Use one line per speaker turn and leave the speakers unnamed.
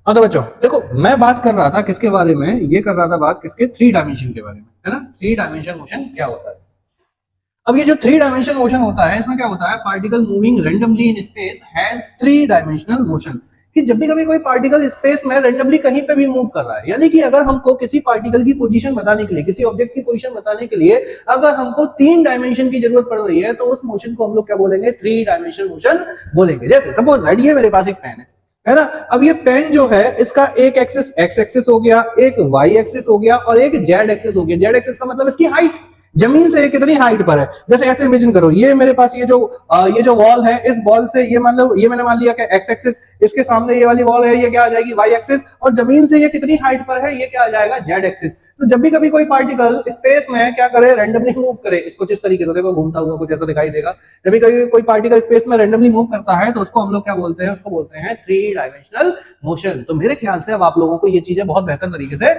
हाँ तो बच्चों देखो, मैं बात कर रहा था किसके बारे में, ये कर रहा था बात किसके, थ्री डायमेंशन के बारे में, है ना। थ्री डायमेंशन मोशन क्या होता है। अब ये जो थ्री डायमेंशन मोशन होता है, इसमें क्या होता है, particle moving randomly in space has three dimensional motion. कि जब भी कभी कोई पार्टिकल स्पेस में रेंडमली कहीं पे भी मूव कर रहा है, यानी कि अगर हमको किसी पार्टिकल की पोजीशन बताने के लिए, किसी ऑब्जेक्ट की पोजीशन बताने के लिए अगर हमको तीन डायमेंशन की जरूरत पड़ रही है, तो उस मोशन को हम लोग क्या बोलेंगे, थ्री डायमेंशनल मोशन बोलेंगे। जैसे सपोज दैट ये मेरे पास एक पेन है ना। अब ये पेन जो है, इसका एक एक्सिस एक्स एक्सिस हो गया, एक वाई एक्सिस हो गया और एक जेड एक्सिस हो गया। जेड एक्सिस का मतलब इसकी हाइट, जमीन से कितनी हाइट पर है। जैसे ऐसे इमेजिन करो, ये मेरे पास ये जो वॉल है, इस वॉल से ये मान लो, ये मैंने मान लिया कि एक्स एक्सिस, इसके सामने ये वाली वॉल है, ये क्या आ जाएगी, वाई एक्सिस, और जमीन से ये कितनी हाइट पर है, ये क्या आ जाएगा, जेड एक्सिस। तो जब भी कभी कोई पार्टिकल स्पेस में क्या करे, रैंडमली मूव करे, इसको जिस तरीके से देखो घूमता हुआ कुछ ऐसा दिखाई देगा। जब भी कभी कोई पार्टिकल स्पेस में रैंडमली मूव करता है, तो उसको हम लोग क्या बोलते हैं, उसको बोलते हैं थ्री डायमेंशनल मोशन। तो मेरे ख्याल से अब आप लोगों को ये चीजें बहुत बेहतर तरीके से